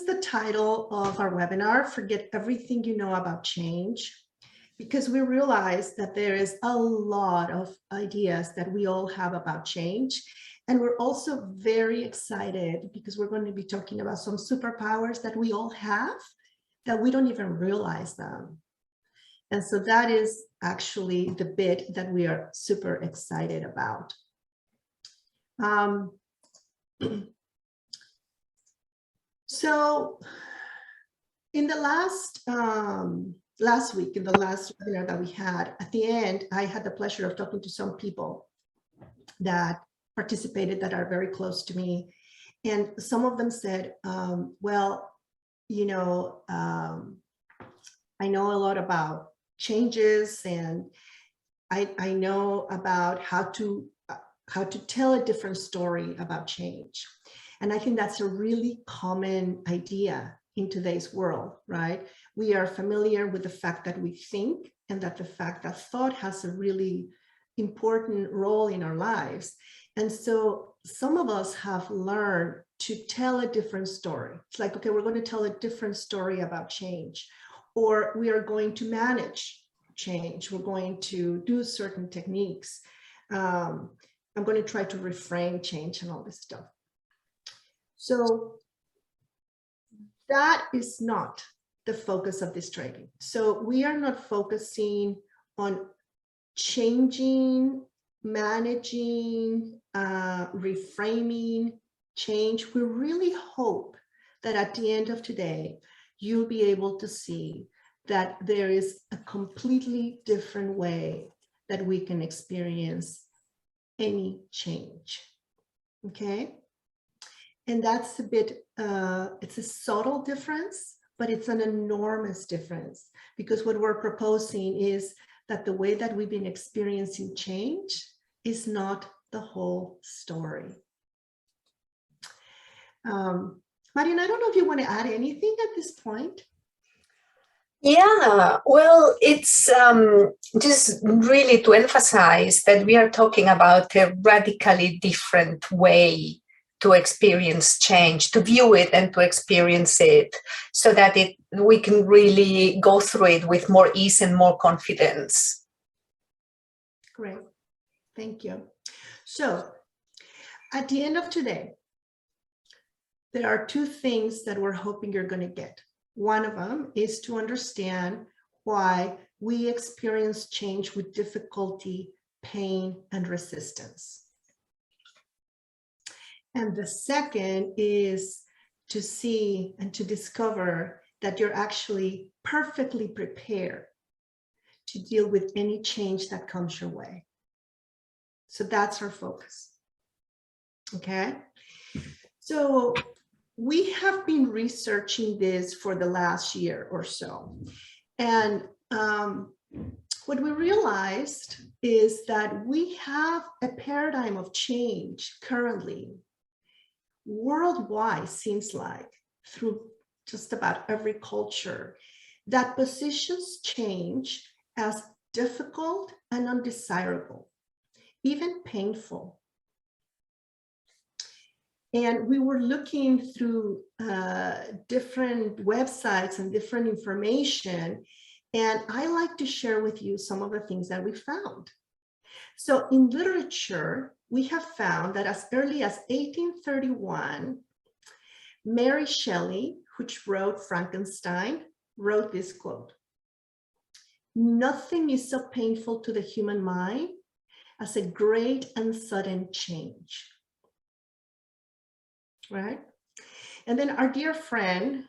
The title of our webinar, Forget Everything You Know About Change, because we realize that there is a lot of ideas that we all have about change. And we're also very excited because we're going to be talking about some superpowers that we all have that we don't even realize them. And so that is actually the bit that we are super excited about. So in the last week, in the last webinar that we had, at the end, I had the pleasure of talking to some people that participated that are very close to me. And some of them said, well, you know, I know a lot about changes, and I know about how to tell a different story about change. And I think that's a really common idea in today's world, right? We are familiar with the fact that we think, and that the fact that thought has a really important role in our lives. And so some of us have learned to tell a different story. It's like, okay, we're going to tell a different story about change, or we are going to manage change. We're going to do certain techniques. I'm going to try to reframe change and all this stuff. So that is not the focus of this training. So we are not focusing on changing, managing, reframing change. We really hope that at the end of today, you'll be able to see that there is a completely different way that we can experience any change, okay? And that's a bit, it's a subtle difference, but it's an enormous difference, because what we're proposing is that the way that we've been experiencing change is not the whole story. Mariana, I don't know if you want to add anything at this point. Yeah, well, it's just really to emphasize that we are talking about a radically different way to experience change, to view it and to experience it, so that we can really go through it with more ease and more confidence. Great, thank you. So at the end of today, there are two things that we're hoping you're going to get. One of them is to understand why we experience change with difficulty, pain, and resistance. And the second is to see and to discover that you're actually perfectly prepared to deal with any change that comes your way. So that's our focus. Okay? So we have been researching this for the last year or so. And what we realized is that we have a paradigm of change currently worldwide, seems like, through just about every culture, that positions change as difficult and undesirable, even painful. And we were looking through different websites and different information, and I like to share with you some of the things that we found. So in literature, we have found that as early as 1831, Mary Shelley, which wrote Frankenstein, wrote this quote: "Nothing is so painful to the human mind as a great and sudden change." Right? And then our dear friend,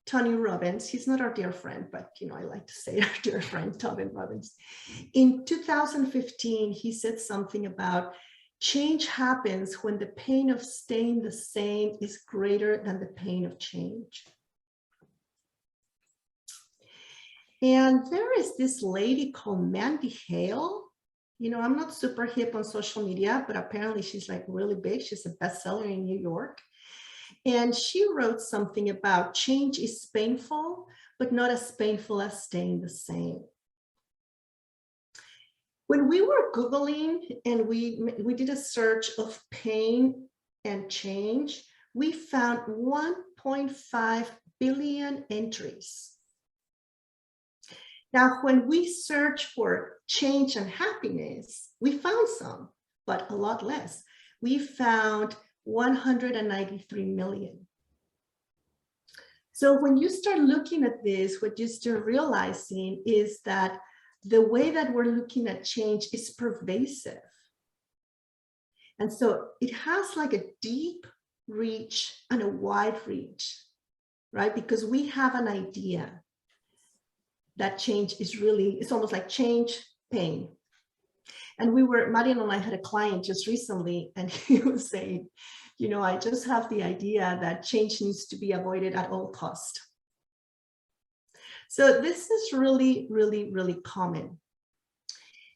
Tony Robbins, he's not our dear friend, but you know, I like to say our dear friend, Tony Robbins. In 2015, he said something about change happens when the pain of staying the same is greater than the pain of change. And there is this lady called Mandy Hale. You know, I'm not super hip on social media, but apparently she's like really big. She's a bestseller in New York. And she wrote something about change is painful, but not as painful as staying the same. When we were Googling and we did a search of pain and change, we found 1.5 billion entries. Now, when we search for change and happiness, we found some, but a lot less. We found 193 million. So when you start looking at this, what you start realizing is that the way that we're looking at change is pervasive. And so it has like a deep reach and a wide reach, right? Because we have an idea that change is really, it's almost like change, pain. And Marian and I had a client just recently, and he was saying, you know, I just have the idea that change needs to be avoided at all cost. So this is really, really, really common.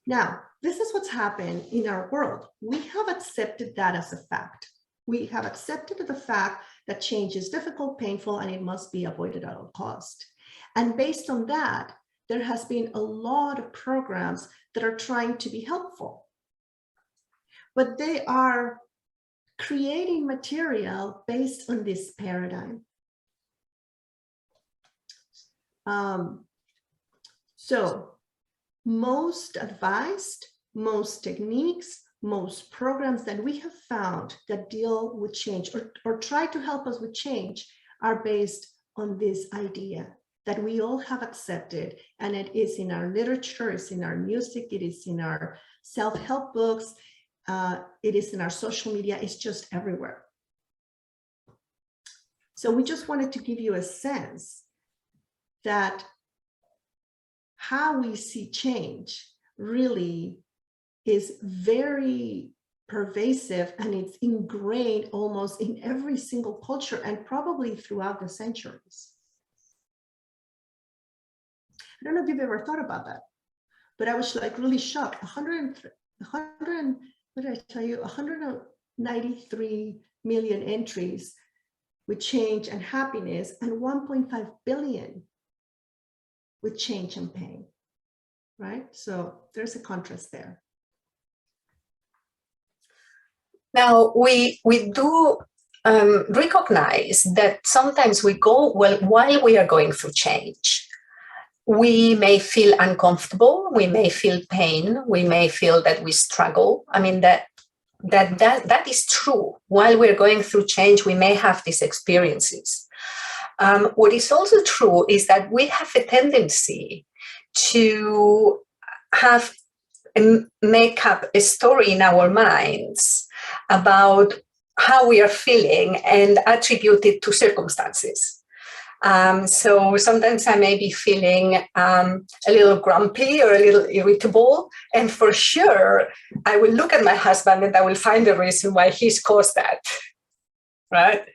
Now, this is what's happened in our world. We have accepted that as a fact. We have accepted the fact that change is difficult, painful, and it must be avoided at all cost. And based on that, there has been a lot of programs that are trying to be helpful. But they are creating material based on this paradigm. So most advised, most techniques, most programs that we have found that deal with change or try to help us with change are based on this idea that we all have accepted, and it is in our literature, it's in our music, it is in our self-help books, it is in our social media, it's just everywhere. So we just wanted to give you a sense that how we see change really is very pervasive, and it's ingrained almost in every single culture and probably throughout the centuries. I don't know if you've ever thought about that, but I was like really shocked. 193 million entries with change and happiness, and 1.5 billion with change and pain, right? So there's a contrast there. Now, we do recognize that sometimes we go, well, while we are going through change, we may feel uncomfortable, we may feel pain, we may feel that we struggle. I mean, that is true. While we're going through change, we may have these experiences. What is also true is that we have a tendency to make up a story in our minds about how we are feeling and attribute it to circumstances. So sometimes I may be feeling a little grumpy or a little irritable, and for sure I will look at my husband and I will find a reason why he's caused that, right?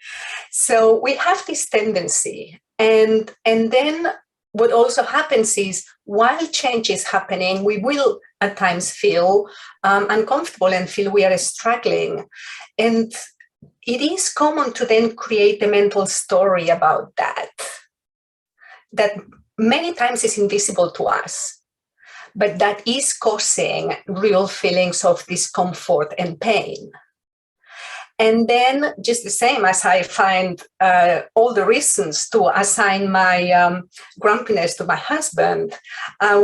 So we have this tendency, and then what also happens is while change is happening, we will at times feel uncomfortable and feel we are struggling, and it is common to then create a mental story about that many times is invisible to us, but that is causing real feelings of discomfort and pain. And then just the same as I find all the reasons to assign my grumpiness to my husband,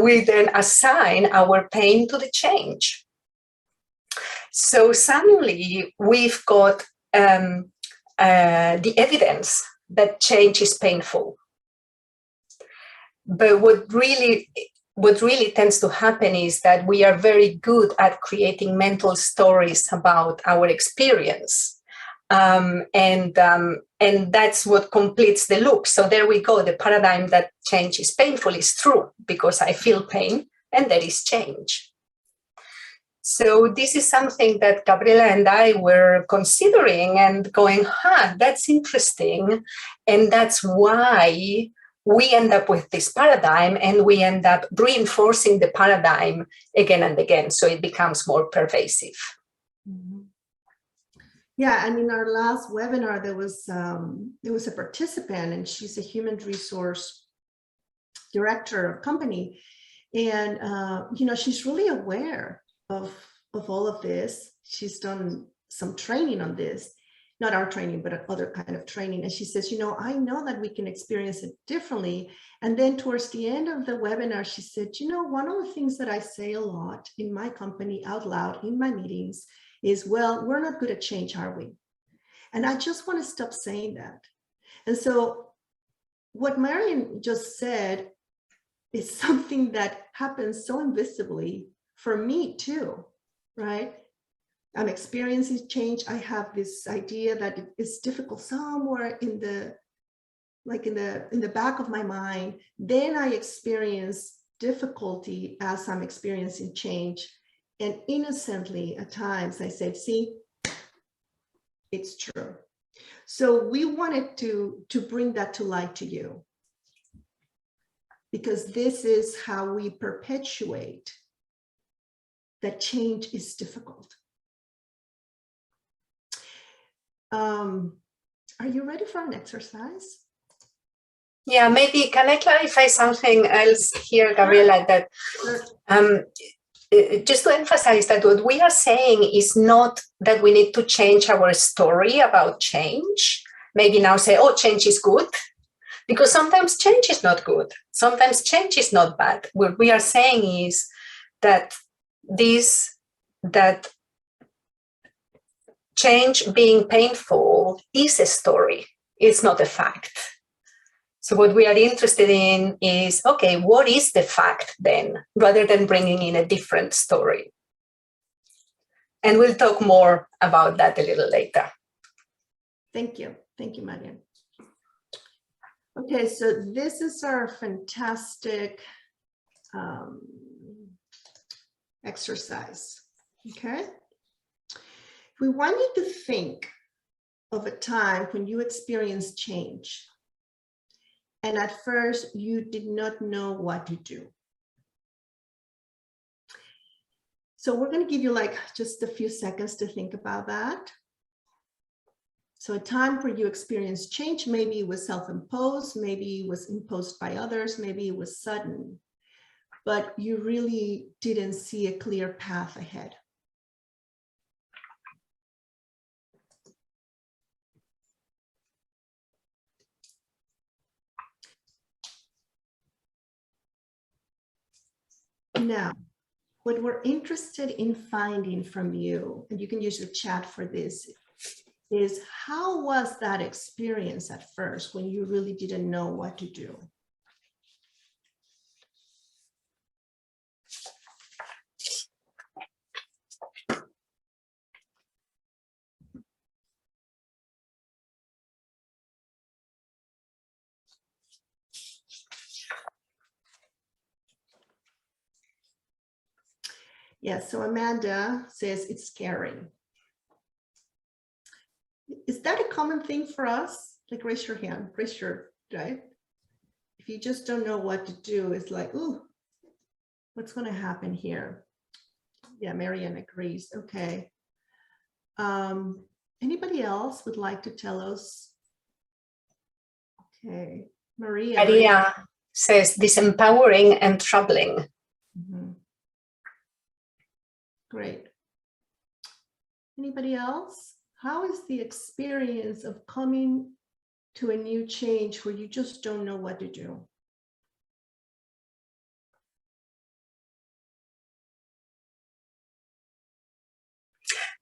we then assign our pain to the change. So suddenly we've got the evidence that change is painful. But what really tends to happen is that we are very good at creating mental stories about our experience. And that's what completes the loop. So there we go. The paradigm that change is painful is true because I feel pain and there is change. So this is something that Gabriela and I were considering and going, that's interesting. And that's why we end up with this paradigm, and we end up reinforcing the paradigm again and again. So it becomes more pervasive. Mm-hmm. Yeah, and in our last webinar, there was a participant, and she's a human resource director of company. And, she's really aware of all of this. She's done some training on this. not our training, but other kind of training. And she says, I know that we can experience it differently. And then towards the end of the webinar, she said, one of the things that I say a lot in my company out loud in my meetings is, well, we're not good at change, are we? And I just want to stop saying that. And so what Marian just said is something that happens so invisibly for me too, right? I'm experiencing change. I have this idea that it's difficult somewhere in the back of my mind. Then I experience difficulty as I'm experiencing change. And innocently at times I said, see, it's true. So we wanted to bring that to light to you, because this is how we perpetuate that change is difficult. Are you ready for an exercise? Yeah, maybe can I clarify something else here, Gabriela, that just to emphasize that what we are saying is not that we need to change our story about change. Maybe now say, oh, change is good, because sometimes change is not good. Sometimes change is not bad. What we are saying is that change being painful is a story. It's not a fact. So what we are interested in is, okay, what is the fact then, rather than bringing in a different story? And we'll talk more about that a little later. Thank you. Thank you, Marian. Okay, so this is our fantastic exercise, okay? We want you to think of a time when you experienced change, and at first you did not know what to do. So we're going to give you like just a few seconds to think about that. So a time where you experienced change, maybe it was self-imposed, maybe it was imposed by others, maybe it was sudden, but you really didn't see a clear path ahead. Now, what we're interested in finding from you, and you can use your chat for this, is how was that experience at first when you really didn't know what to do? Yeah, so Amanda says it's scary. Is that a common thing for us? Like, raise your hand, raise your, right? If you just don't know what to do, it's like, ooh, what's going to happen here? Yeah, Marianne agrees. Okay. Anybody else would like to tell us? Okay, Maria says disempowering and troubling. Mm-hmm. Great. Anybody else? How is the experience of coming to a new change where you just don't know what to do?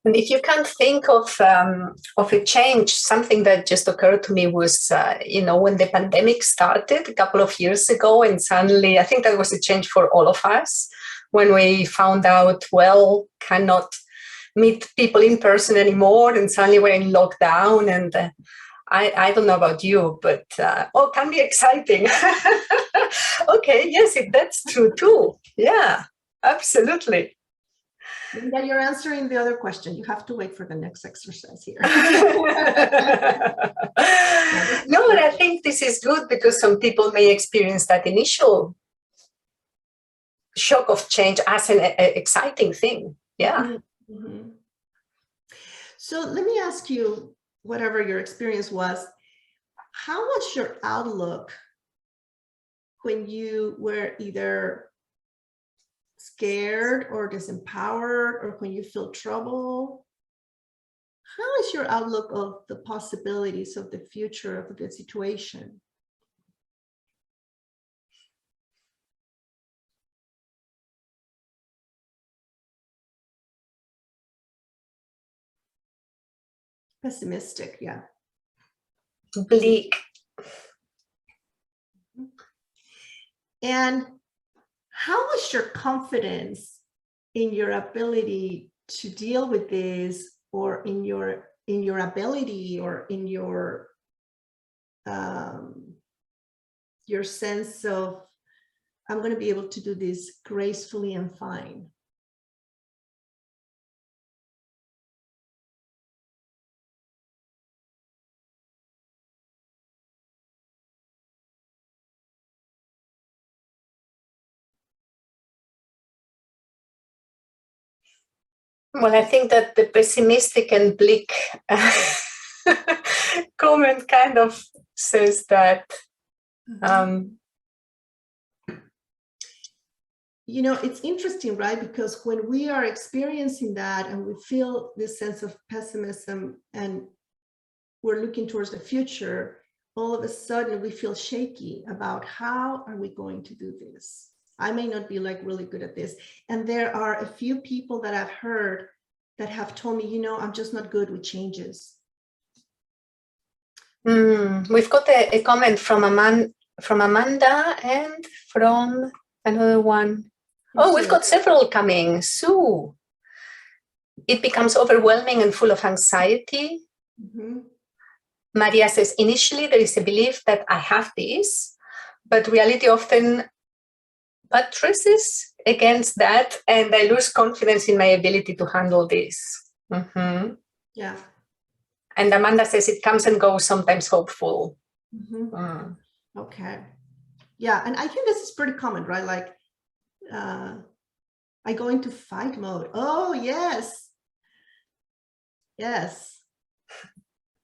And if you can't think of a change, something that just occurred to me was, when the pandemic started a couple of years ago, and suddenly, I think that was a change for all of us when we found out, well, cannot meet people in person anymore, and suddenly we're in lockdown. And I don't know about you, but it can be exciting. Okay, yes, that's true too. Yeah, absolutely. Linda, you're answering the other question. You have to wait for the next exercise here. No, but I think this is good because some people may experience that initial shock of change as an exciting thing. Yeah. Mm-hmm. So let me ask you, whatever your experience was, how was your outlook when you were either scared or disempowered, or when you feel trouble? how is your outlook of the possibilities of the future of the situation? Pessimistic, yeah. Bleak. And how is your confidence in your ability to deal with this, or in your ability, or in your sense of, I'm going to be able to do this gracefully and fine? Well, I think that the pessimistic and bleak comment kind of says that. You know, it's interesting, right? Because when we are experiencing that and we feel this sense of pessimism and we're looking towards the future, all of a sudden we feel shaky about how are we going to do this? I may not be like really good at this. And there are a few people that I've heard that have told me, you know, I'm just not good with changes. We've got a comment from Amanda and from another one. Oh, we've got several coming. Sue. It becomes overwhelming and full of anxiety. Maria says, initially there is a belief that I have this, but reality often buttresses against that, and I lose confidence in my ability to handle this. Yeah. And Amanda says it comes and goes, sometimes hopeful. Okay. Yeah, and I think this is pretty common, right? Like, I go into fight mode. Oh, yes. Yes.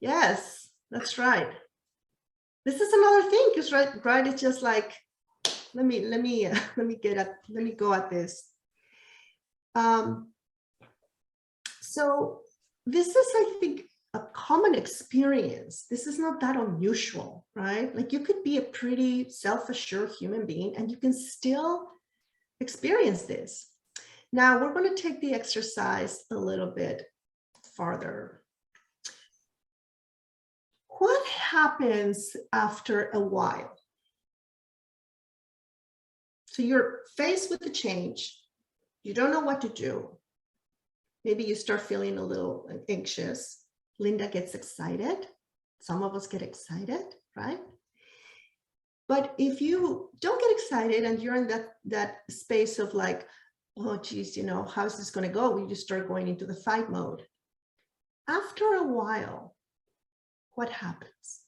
Yes, that's right. This is another thing, because right, it's just like, let me go at this. So this is, I think, a common experience. This is not that unusual, right? Like, you could be a pretty self-assured human being and you can still experience this. Now we're going to take the exercise a little bit farther. What happens after a while? So you're faced with a change. You don't know what to do. Maybe you start feeling a little anxious. Linda gets excited. Some of us get excited, right? But if you don't get excited and you're in that space of like, oh, geez, you know, how's this going to go? We just start going into the fight mode. After a while, what happens?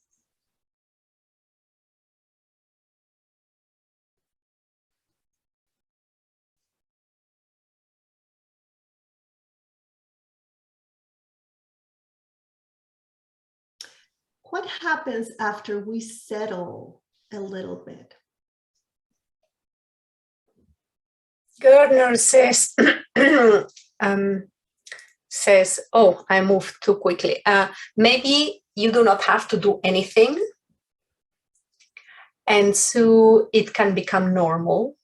What happens after we settle a little bit? Gardner says, oh, I moved too quickly. Maybe you do not have to do anything. And so it can become normal.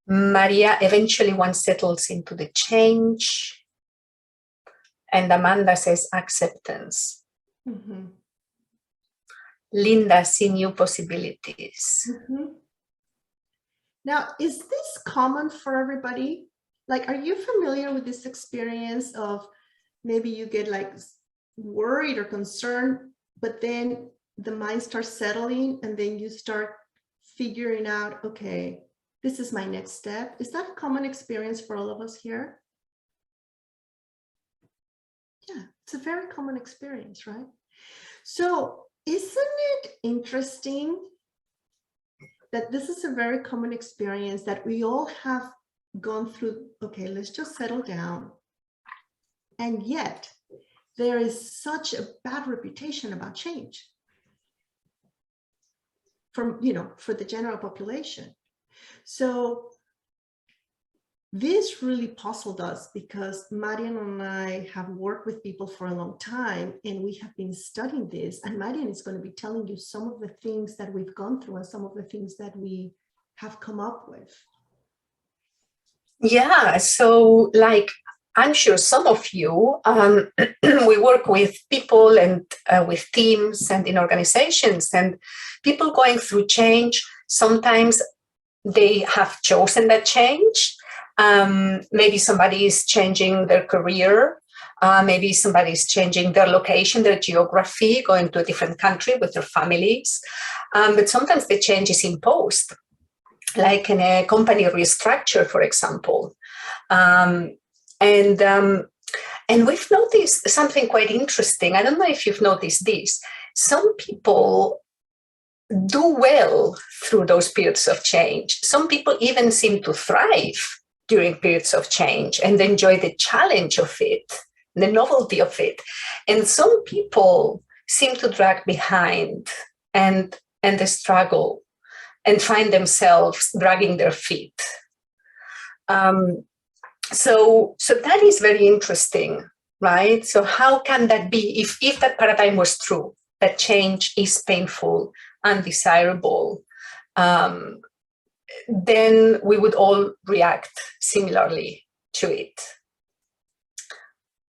Maria, eventually one settles into the change. And Amanda says acceptance. Linda, see new possibilities. Now, is this common for everybody? Like, are you familiar with this experience of maybe you get like worried or concerned, but then the mind starts settling and then you start figuring out, okay, this is my next step? Is that a common experience for all of us here? Yeah, it's a very common experience, right? So isn't it interesting that this is a very common experience that we all have gone through? Okay, let's just settle down. And yet there is such a bad reputation about change from, you know, for the general population. So this really puzzled us because Marian and I have worked with people for a long time, and we have been studying this, and Marian is going to be telling you some of the things that we've gone through and some of the things that we have come up with. Yeah, so like I'm sure some of you, we work with people and with teams and in organizations, and people going through change. Sometimes they have chosen that change. Maybe somebody is changing their career. Maybe somebody is changing their location, their geography, going to a different country with their families. But sometimes the change is imposed, like in a company restructure, for example. And we've noticed something quite interesting. I don't know if you've noticed this. Some people do well through those periods of change. Some people even seem to thrive during periods of change and enjoy the challenge of it, the novelty of it. And some people seem to drag behind and the struggle and find themselves dragging their feet. So that is very interesting, right? So how can that be if that paradigm was true, that change is painful, undesirable, then we would all react similarly to it.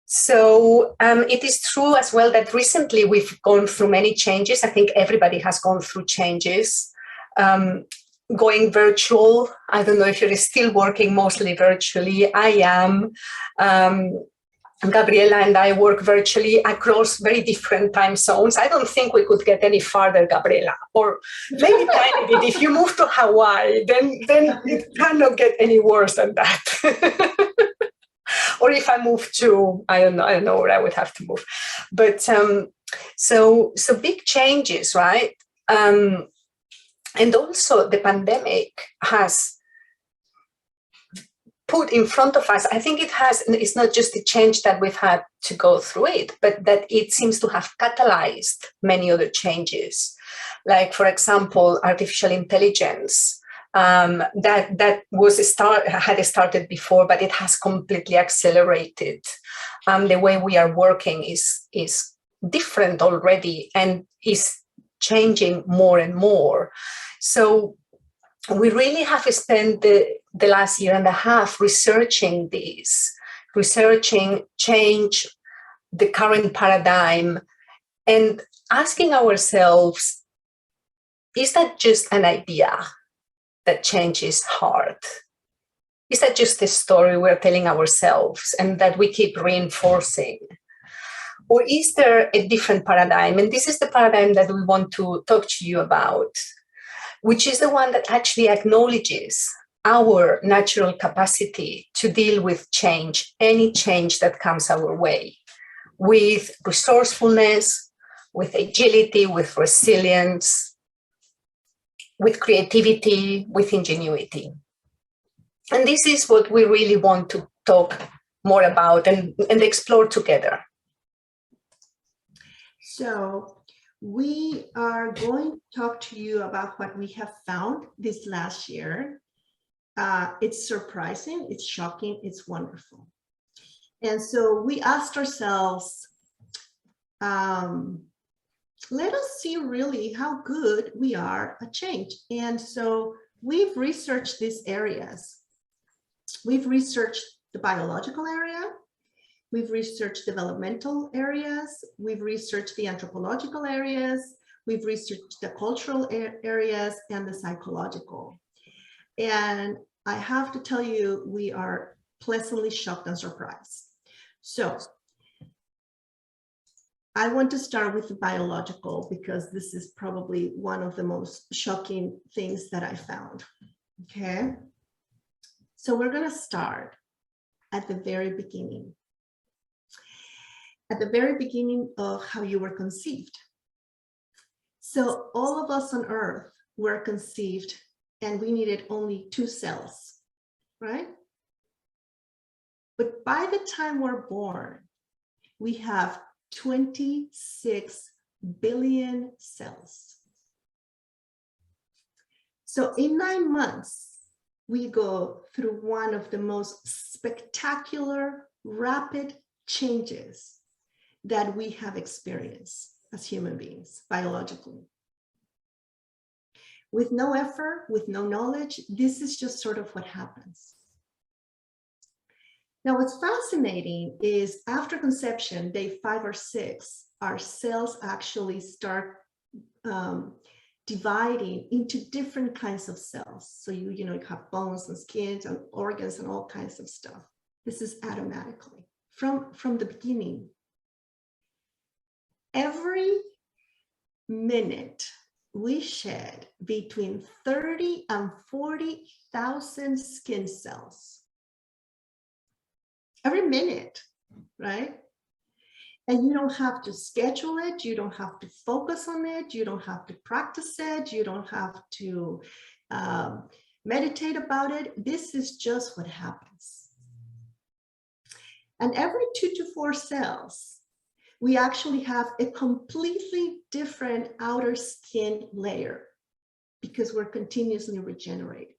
So it is true as well that recently we've gone through many changes. I think everybody has gone through changes. Going virtual, I don't know if you're still working mostly virtually. I am. Gabriela and I work virtually across very different time zones. I don't think we could get any farther, Gabriela, or maybe tiny bit. If you move to Hawaii, then it cannot get any worse than that. Or if I move to, I don't know where I would have to move. But so big changes, right? And also the pandemic has put in front of us, I think it's not just the change that we've had to go through it, but that it seems to have catalyzed many other changes. Like, for example, artificial intelligence, that had started before, but it has completely accelerated. The way we are working is different already and is changing more and more. So we really have spent the last year and a half researching this, researching change, the current paradigm, and asking ourselves, is that just an idea that change is hard? Is that just a story we're telling ourselves and that we keep reinforcing? Or is there a different paradigm? And this is the paradigm that we want to talk to you about, which is the one that actually acknowledges our natural capacity to deal with change, any change that comes our way, with resourcefulness, with agility, with resilience, with creativity, with ingenuity. And this is what we really want to talk more about and explore together. So we are going to talk to you about what we have found this last year. It's surprising, it's shocking, it's wonderful. And so we asked ourselves, let us see really how good we are at change. And so we've researched these areas. We've researched the biological area. We've researched developmental areas. We've researched the anthropological areas. We've researched the cultural areas and the psychological. And I have to tell you, we are pleasantly shocked and surprised. So I want to start with the biological because this is probably one of the most shocking things that I found. Okay. So we're going to start at the very beginning. At the very beginning of how you were conceived. So all of us on Earth were conceived and we needed only 2 cells, right? But by the time we're born, we have 26 billion cells. So in 9 months, we go through one of the most spectacular, rapid changes that we have experienced as human beings, biologically. With no effort, with no knowledge, this is just sort of what happens. Now, what's fascinating is after conception, day 5 or 6, our cells actually start dividing into different kinds of cells. So you have bones and skins and organs and all kinds of stuff. This is automatically from the beginning. Every minute we shed between 30 and 40,000 skin cells. Every minute, right? And you don't have to schedule it. You don't have to focus on it. You don't have to practice it. You don't have to meditate about it. This is just what happens. And every 2 to 4 cells, we actually have a completely different outer skin layer because we're continuously regenerating.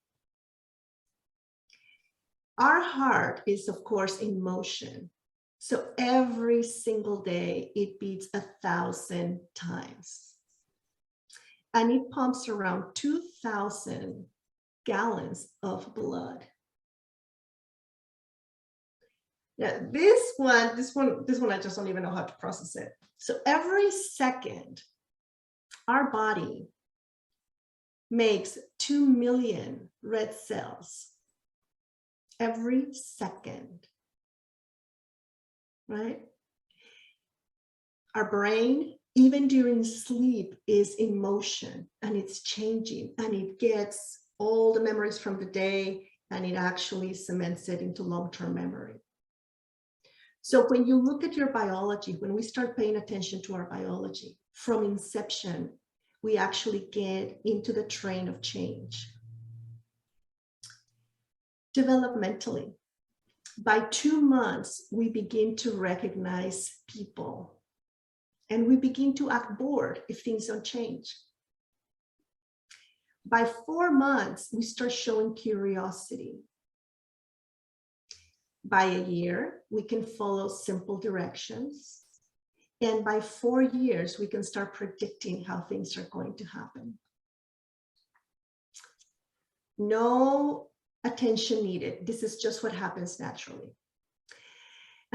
Our heart is, of course, in motion. So every single day it beats 1,000 times. And it pumps around 2,000 gallons of blood. Yeah, this one, I just don't even know how to process it. So every second, our body makes 2 million red cells. Every second, right? Our brain, even during sleep, is in motion and it's changing and it gets all the memories from the day and it actually cements it into long-term memory. So when you look at your biology, when we start paying attention to our biology, from inception, we actually get into the train of change. Developmentally, by 2 months, we begin to recognize people and we begin to act bored if things don't change. By 4 months, we start showing curiosity. By a year, we can follow simple directions. And by 4 years, we can start predicting how things are going to happen. No attention needed. This is just what happens naturally.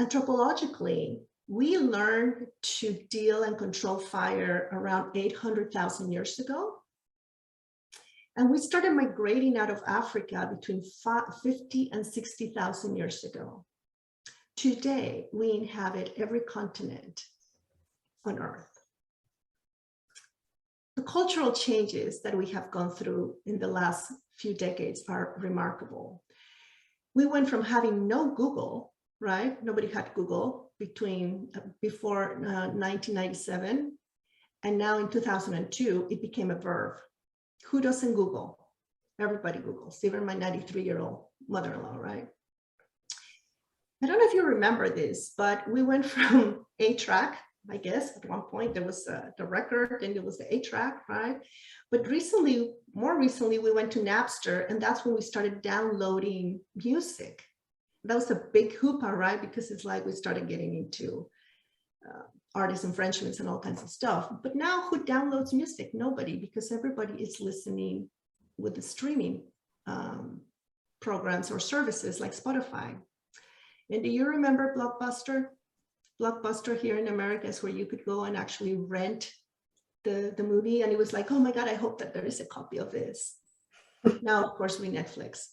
Anthropologically, we learned to deal and control fire around 800,000 years ago. And we started migrating out of Africa between 50 and 60,000 years ago. Today, we inhabit every continent on Earth. The cultural changes that we have gone through in the last few decades are remarkable. We went from having no Google, right? Nobody had Google before 1997. And now in 2002, it became a verb. Who doesn't Google? Everybody Googles, even my 93-year-old mother-in-law, right? I don't know if you remember this, but we went from 8-track, I guess, at one point there was the record and there was the 8-track, right? But more recently, we went to Napster and that's when we started downloading music. That was a big hoopah, right? Because it's like we started getting into artist infringements and all kinds of stuff. But now who downloads music? Nobody, because everybody is listening with the streaming programs or services like Spotify. And do you remember Blockbuster? Blockbuster here in America is where you could go and actually rent the movie. And it was like, oh my God, I hope that there is a copy of this. Now, of course, we Netflix.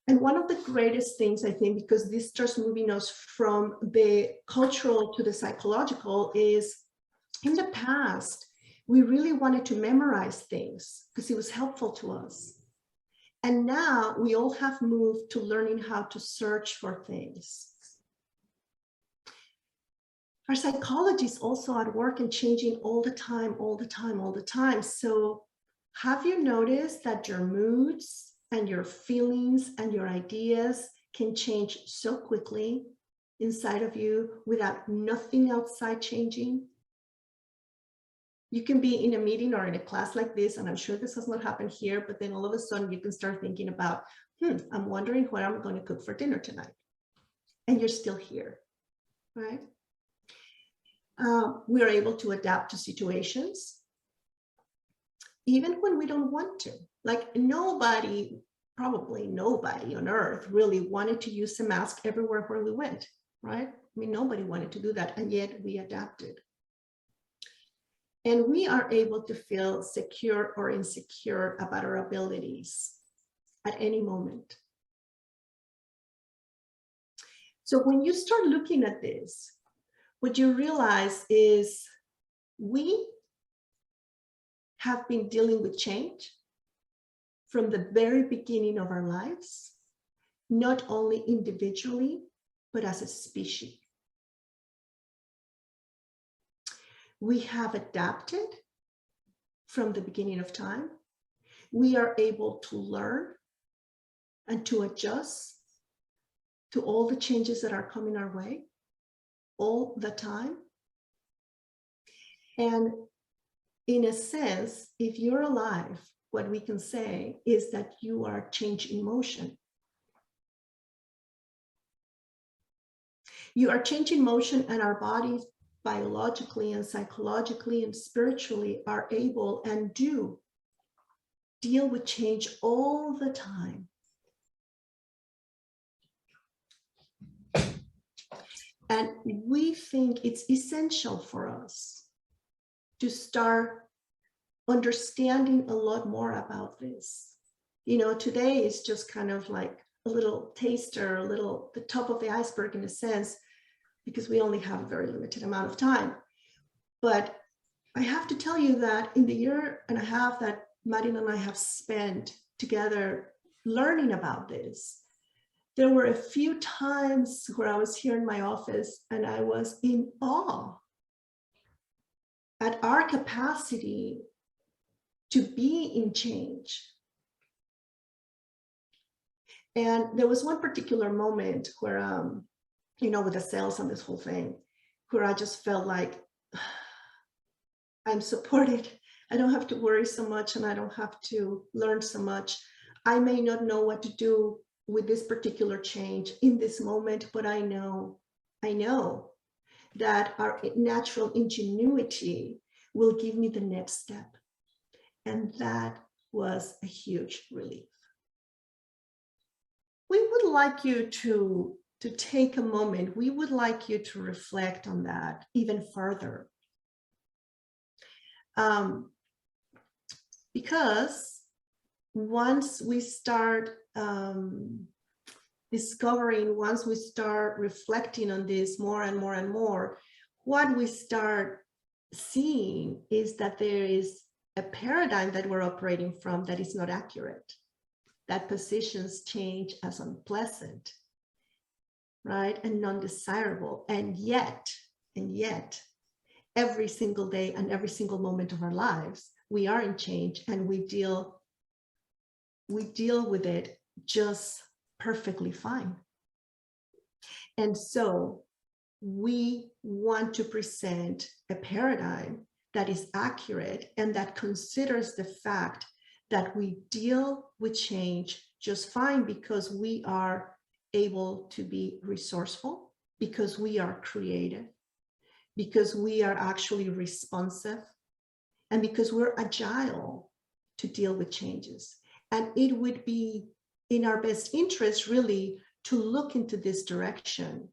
And one of the greatest things, I think, because this starts moving us from the cultural to the psychological, is in the past, we really wanted to memorize things because it was helpful to us. And now we all have moved to learning how to search for things. Our psychology is also at work and changing all the time, all the time, all the time. So have you noticed that your moods and your feelings and your ideas can change so quickly inside of you without nothing outside changing? You can be in a meeting or in a class like this, and I'm sure this has not happened here, but then all of a sudden you can start thinking about, I'm wondering what I'm going to cook for dinner tonight. And you're still here, right? We are able to adapt to situations, even when we don't want to. Like probably nobody on earth really wanted to use a mask everywhere where we went, right? I mean, nobody wanted to do that, and yet we adapted. And we are able to feel secure or insecure about our abilities at any moment. So when you start looking at this, what you realize is we have been dealing with change from the very beginning of our lives, not only individually, but as a species. We have adapted from the beginning of time. We are able to learn and to adjust to all the changes that are coming our way all the time. And in a sense, if you're alive, what we can say is that you are change in motion. You are change in motion, and our bodies biologically and psychologically and spiritually are able and do deal with change all the time. And we think it's essential for us to start understanding a lot more about this. You know, today is just kind of like a little taster, the top of the iceberg in a sense, because we only have a very limited amount of time. But I have to tell you that in the year and a half that Marin and I have spent together learning about this, there were a few times where I was here in my office and I was in awe at our capacity to be in change. And there was one particular moment where, you know, with the sales and this whole thing, where I just felt like I'm supported. I don't have to worry so much, and I don't have to learn so much. I may not know what to do with this particular change in this moment, but I know that our natural ingenuity will give me the next step. And that was a huge relief. We would like you to take a moment. We would like you to reflect on that even further. Because once we start discovering, once we start reflecting on this more and more and more, what we start seeing is that there is a paradigm that we're operating from that is not accurate, that positions change as unpleasant, right, and non-desirable. And yet, every single day and every single moment of our lives, we are in change, and we deal with it just perfectly fine. And so we want to present a paradigm that is accurate and that considers the fact that we deal with change just fine because we are able to be resourceful, because we are creative, because we are actually responsive, and because we're agile to deal with changes. And it would be in our best interest really to look into this direction,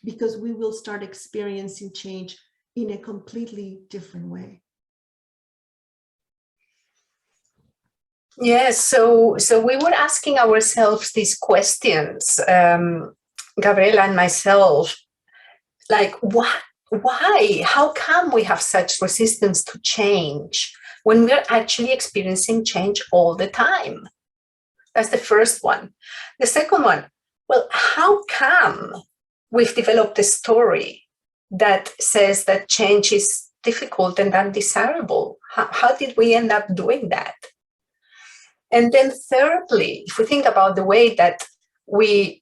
because we will start experiencing change in a completely different way. Yes, so we were asking ourselves these questions, Gabriela and myself, like why, how come we have such resistance to change when we're actually experiencing change all the time? That's the first one. The second one, well, how come we've developed a story that says that change is difficult and undesirable? How did we end up doing that? And then thirdly, if we think about the way that we,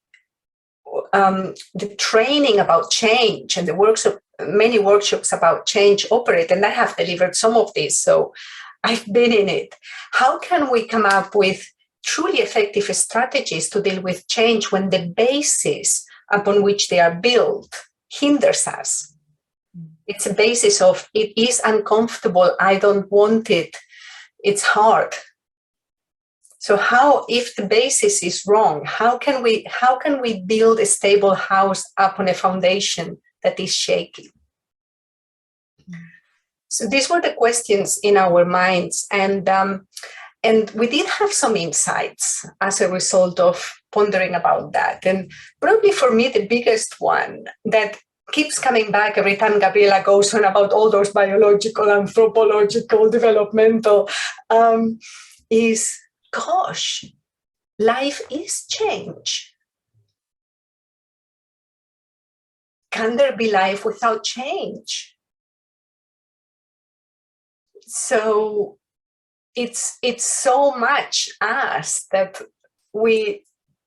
the training about change and the many workshops about change operate, and I have delivered some of these, so I've been in it. How can we come up with truly effective strategies to deal with change when the basis upon which they are built hinders us? It's a basis of, it is uncomfortable, I don't want it, it's hard. So how, if the basis is wrong, how can we build a stable house upon a foundation that is shaky? So these were the questions in our minds, and we did have some insights as a result of pondering about that. And probably for me, the biggest one that keeps coming back every time Gabriela goes on about all those biological, anthropological, developmental, is, gosh, life is change. Can there be life without change? So it's so much us that we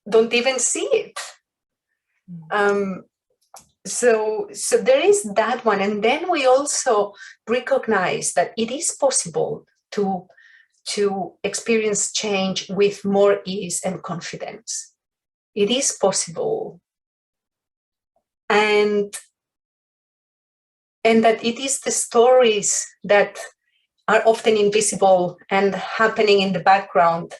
don't even see it. So there is that one. And then we also recognize that it is possible to experience change with more ease and confidence. It is possible. And that it is the stories that are often invisible and happening in the background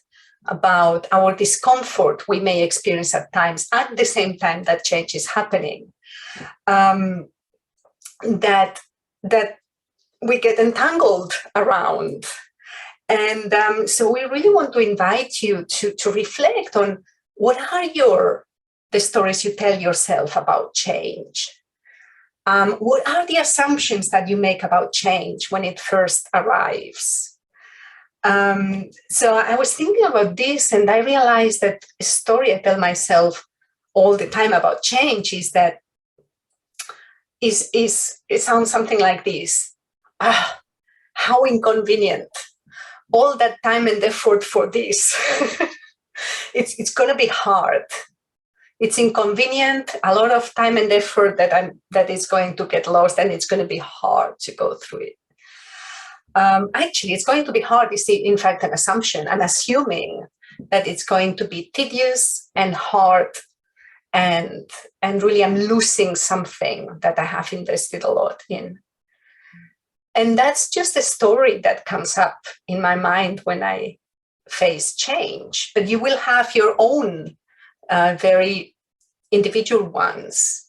about our discomfort we may experience at times at the same time that change is happening, that we get entangled around. And so we really want to invite you to reflect on what are the stories you tell yourself about change. What are the assumptions that you make about change when it first arrives? So I was thinking about this, and I realized that a story I tell myself all the time about change is that it sounds something like this. How inconvenient. All that time and effort for this. It's going to be hard. It's inconvenient, a lot of time and effort that is going to get lost, and it's going to be hard to go through it. Actually, it's going to be hard is, in fact, an assumption, and assuming that it's going to be tedious and hard, and really I'm losing something that I have invested a lot in. And that's just a story that comes up in my mind when I face change. But you will have your own very individual ones.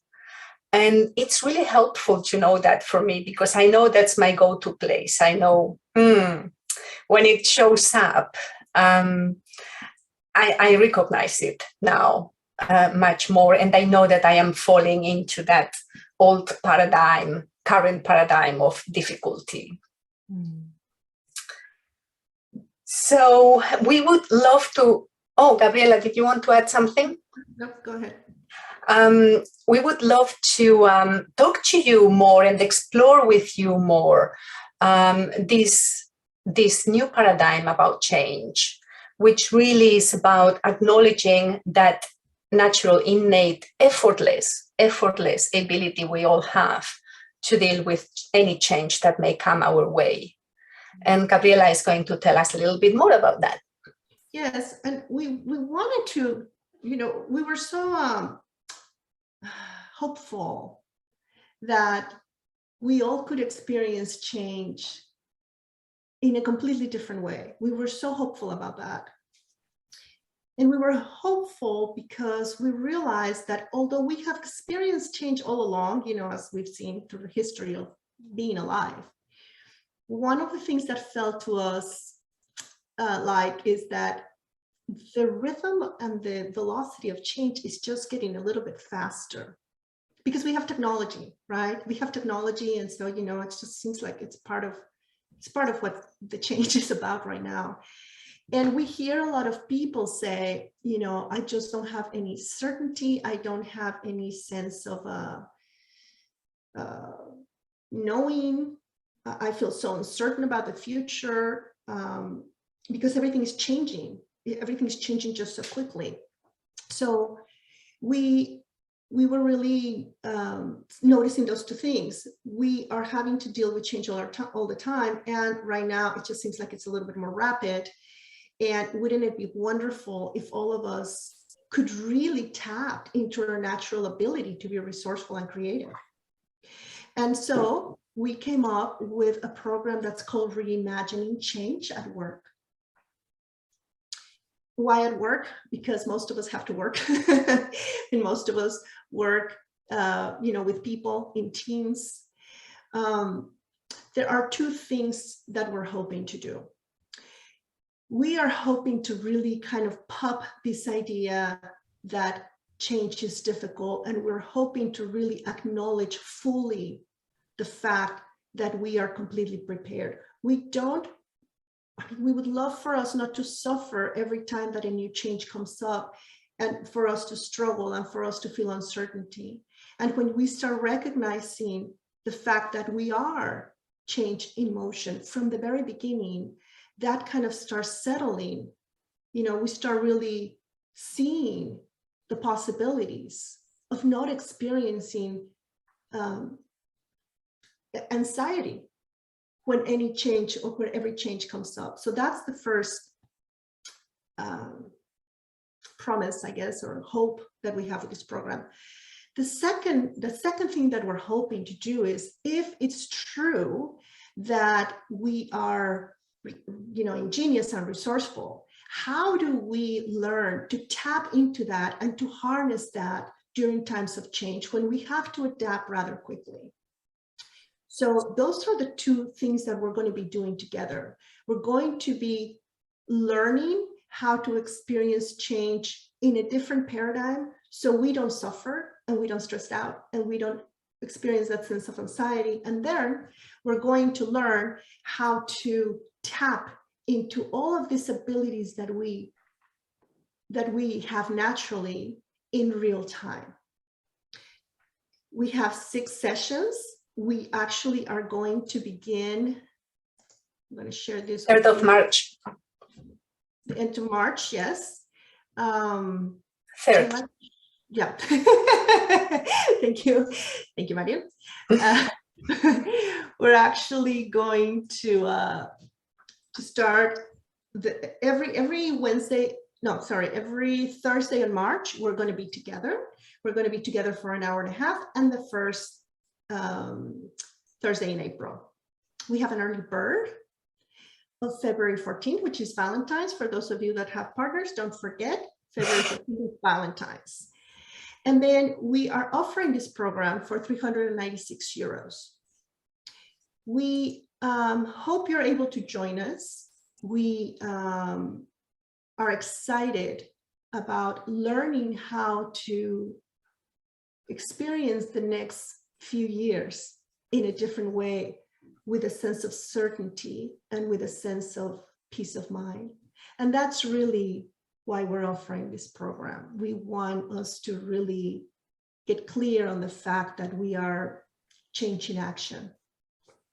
And it's really helpful to know that for me, because I know that's my go-to place. I know when it shows up, I recognize it now much more. And I know that I am falling into that old paradigm, current paradigm of difficulty. So we would love to, Gabriela, did you want to add something? No, go ahead. We would love to talk to you more and explore with you more this new paradigm about change, which really is about acknowledging that natural, innate, effortless ability we all have to deal with any change that may come our way. And Gabriela is going to tell us a little bit more about that. Yes, and we wanted to, we were so hopeful that we all could experience change in a completely different way. We were so hopeful about that. And we were hopeful because we realized that although we have experienced change all along, as we've seen through the history of being alive, one of the things that felt to us is that the rhythm and the velocity of change is just getting a little bit faster because we have technology, right? We have technology, and so it just seems like it's part of what the change is about right now. And we hear a lot of people say, I just don't have any certainty. I don't have any sense of knowing. I feel so uncertain about the future because everything is changing. Everything's changing just so quickly. So we we were really noticing those two things. We are having to deal with change all the time. And right now, it just seems like it's a little bit more rapid. And wouldn't it be wonderful if all of us could really tap into our natural ability to be resourceful and creative? And so we came up with a program that's called Reimagining Change at Work. Why at work? Because most of us have to work, and most of us work, with people in teams. There are two things that we're hoping to do. We are hoping to really kind of pop this idea that change is difficult, and we're hoping to really acknowledge fully the fact that we are completely prepared. We would love for us not to suffer every time that a new change comes up, and for us to struggle and for us to feel uncertainty. And when we start recognizing the fact that we are change in motion from the very beginning, that kind of starts settling. We start really seeing the possibilities of not experiencing anxiety when any change or when every change comes up. So that's the first promise, I guess, or hope that we have with this program. The second thing that we're hoping to do is, if it's true that we are, ingenious and resourceful, how do we learn to tap into that and to harness that during times of change when we have to adapt rather quickly? So those are the two things that we're going to be doing together. We're going to be learning how to experience change in a different paradigm, so we don't suffer and we don't stress out and we don't experience that sense of anxiety. And then we're going to learn how to tap into all of these abilities that we have naturally in real time. We have 6 sessions. We actually are going to begin, I'm going to share this. 3rd of March. Into March, yes. 3rd. Yeah. Thank you. Thank you, Maria. We're actually going to start every Thursday in March. We're going to be together. We're going to be together for an hour and a half, and the first Thursday in April. We have an early bird of February 14th, which is Valentine's. For those of you that have partners, don't forget, February 14th is Valentine's. And then we are offering this program for 396 euros. We hope you're able to join us. We are excited about learning how to experience the next few years in a different way, with a sense of certainty and with a sense of peace of mind. And that's really why we're offering this program. We want us to really get clear on the fact that we are change in action.